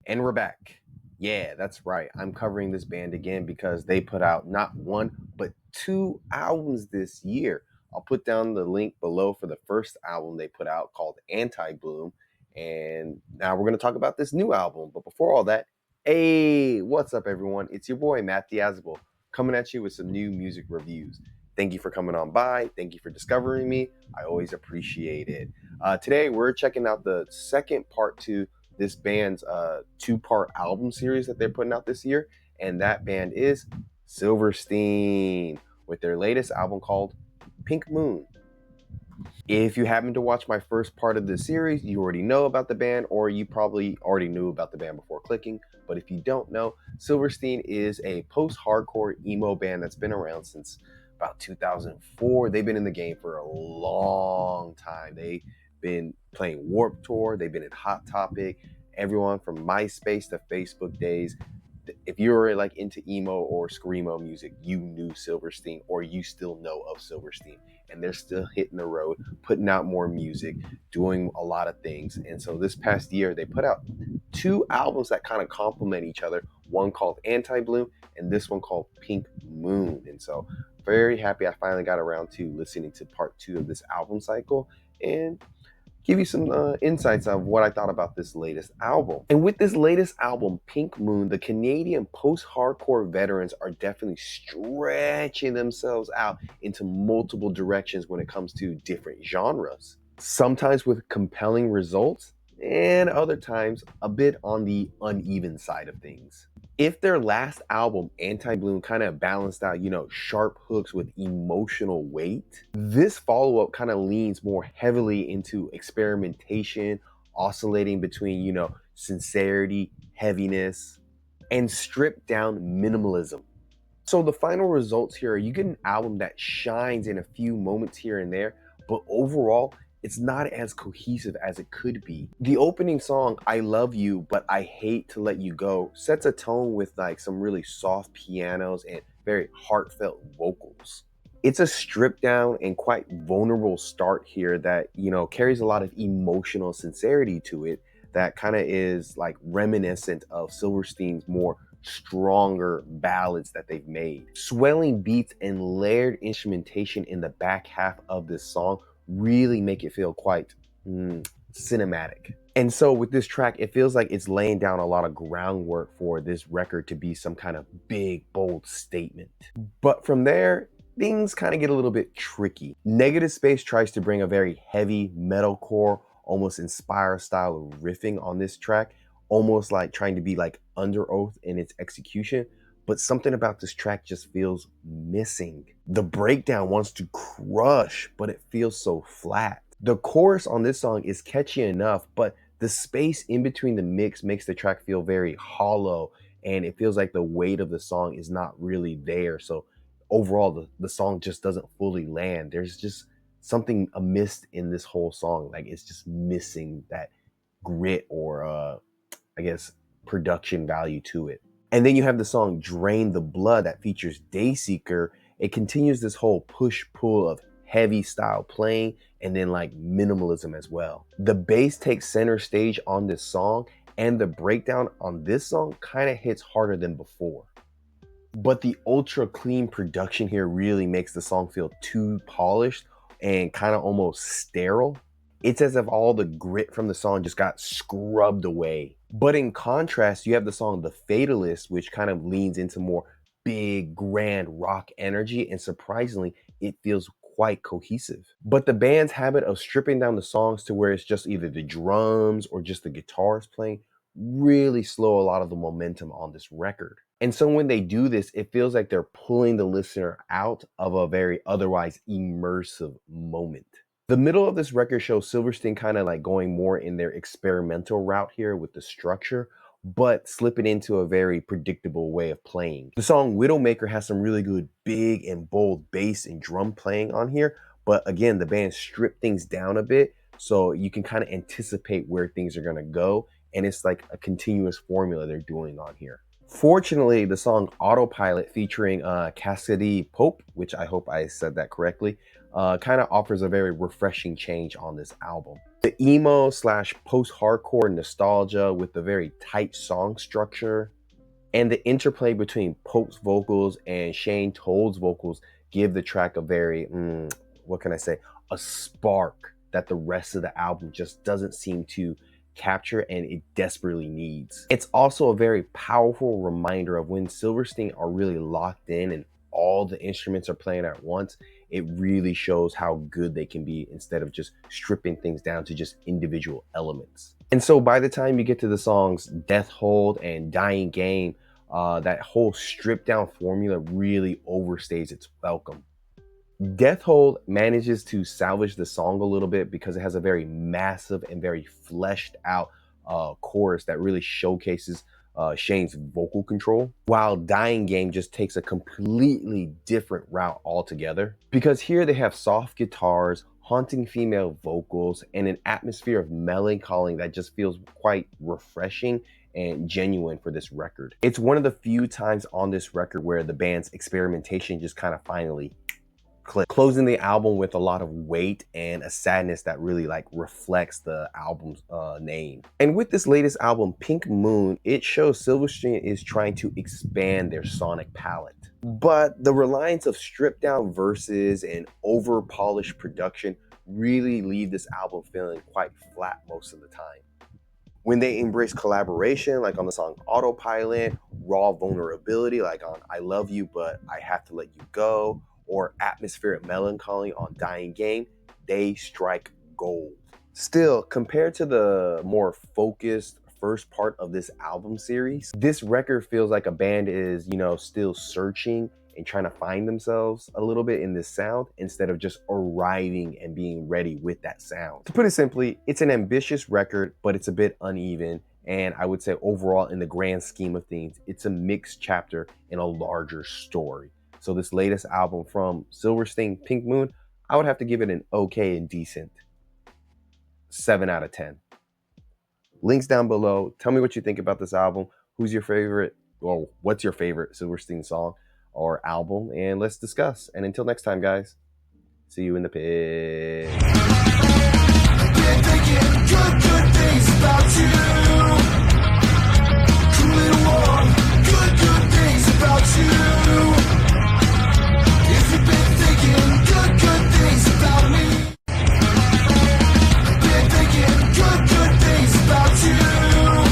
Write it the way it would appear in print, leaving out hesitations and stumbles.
And we're back. Yeah, that's right. I'm covering this band again because they put out not one, but two albums this year. I'll put down the link below for the first album they put out called Anti Bloom. And now we're going to talk about this new album. But before all that, hey, what's up, everyone? It's your boy, Matt Diazable, coming at you with some new music reviews. Thank you for coming on by. Thank you for discovering me. I always appreciate it. Today, we're checking out the second part to this band's two-part album series that they're putting out this year, and that band is Silverstein with their latest album called Pink Moon. If you happen to watch my first part of the series, you already know about the band, or you probably already knew about the band before clicking. But if you don't know, Silverstein is a post-hardcore emo band that's been around since about 2004. They've been in the game for a long time. They've been playing Warped Tour. They've been in Hot Topic. Everyone from MySpace to Facebook days. If you were like into emo or screamo music, you knew Silverstein, or you still know of Silverstein. And they're still hitting the road, putting out more music, doing a lot of things. And so this past year, they put out two albums that kind of complement each other. One called Anti Bloom, and this one called Pink Moon. And so very happy I finally got around to listening to part two of this album cycle and give you some insights of what I thought about this latest album. And with this latest album, Pink Moon, the Canadian post-hardcore veterans are definitely stretching themselves out into multiple directions when it comes to different genres. Sometimes with compelling results, and other times a bit on the uneven side of things. If their last album, Anti Bloom, kind of balanced out, sharp hooks with emotional weight, this follow up kind of leans more heavily into experimentation, oscillating between, sincerity, heaviness, and stripped down minimalism. So the final results here are you get an album that shines in a few moments here and there, but overall, it's not as cohesive as it could be. The opening song, I Love You, But I Hate to Let You Go, sets a tone with like some really soft pianos and very heartfelt vocals. It's a stripped down and quite vulnerable start here that, carries a lot of emotional sincerity to it that kind of is like reminiscent of Silverstein's more stronger ballads that they've made. Swelling beats and layered instrumentation in the back half of this song really make it feel quite cinematic. And so with this track, it feels like it's laying down a lot of groundwork for this record to be some kind of big, bold statement. But from there, things kind of get a little bit tricky. Negative Space tries to bring a very heavy metalcore, almost Inspire style of riffing on this track, almost like trying to be like Under Oath in its execution. But something about this track just feels missing. The breakdown wants to crush, but it feels so flat. The chorus on this song is catchy enough, but the space in between the mix makes the track feel very hollow, and it feels like the weight of the song is not really there. So overall, the song just doesn't fully land. There's just something amiss in this whole song. Like it's just missing that grit or I guess production value to it. And then you have the song Drain the Blood that features Dayseeker. It continues this whole push-pull of heavy style playing and then like minimalism as well. The bass takes center stage on this song, and the breakdown on this song kind of hits harder than before. But the ultra clean production here really makes the song feel too polished and kind of almost sterile. It's as if all the grit from the song just got scrubbed away. But in contrast, you have the song The Fatalist, which kind of leans into more big, grand rock energy, and surprisingly, it feels quite cohesive. But the band's habit of stripping down the songs to where it's just either the drums or just the guitars playing really slow a lot of the momentum on this record. And so when they do this, it feels like they're pulling the listener out of a very otherwise immersive moment. The middle of this record shows Silverstein kind of like going more in their experimental route here with the structure, but slipping into a very predictable way of playing. The song Widowmaker has some really good big and bold bass and drum playing on here, but again, the band stripped things down a bit so you can kind of anticipate where things are going to go, and it's like a continuous formula they're doing on here. Fortunately, the song Autopilot featuring Cassidy Pope, which I hope I said that correctly, kind of offers a very refreshing change on this album. The emo slash post-hardcore nostalgia with the very tight song structure and the interplay between Pope's vocals and Shane Told's vocals give the track a very, what can I say, a spark that the rest of the album just doesn't seem to capture and it desperately needs. It's also a very powerful reminder of when Silverstein are really locked in and all the instruments are playing at once. It really shows how good they can be instead of just stripping things down to just individual elements. And so by the time you get to the songs Death Hold and Dying Game, that whole stripped down formula really overstays its welcome. Death Hold manages to salvage the song a little bit because it has a very massive and very fleshed out chorus that really showcases Shane's vocal control, while Dying Game just takes a completely different route altogether. Because here they have soft guitars, haunting female vocals, and an atmosphere of melancholy that just feels quite refreshing and genuine for this record. It's one of the few times on this record where the band's experimentation just kind of finally clicked, closing the album with a lot of weight and a sadness that really like reflects the album's name. And with this latest album, Pink Moon, it shows Silverstein is trying to expand their sonic palette. But the reliance of stripped down verses and over polished production really leave this album feeling quite flat most of the time. When they embrace collaboration, like on the song Autopilot, raw vulnerability, like on I Love You, But I Have to Let You Go, or atmospheric melancholy on Dying Game, they strike gold. Still, compared to the more focused first part of this album series, this record feels like a band is, still searching and trying to find themselves a little bit in this sound instead of just arriving and being ready with that sound. To put it simply, it's an ambitious record, but it's a bit uneven. And I would say overall, in the grand scheme of things, it's a mixed chapter in a larger story. So this latest album from Silverstein, Pink Moon, I would have to give it an okay and decent 7 out of 10. Links down below. Tell me what you think about this album. Who's your favorite, or what's your favorite Silverstein song or album? And let's discuss. And until next time, guys, see you in the pit.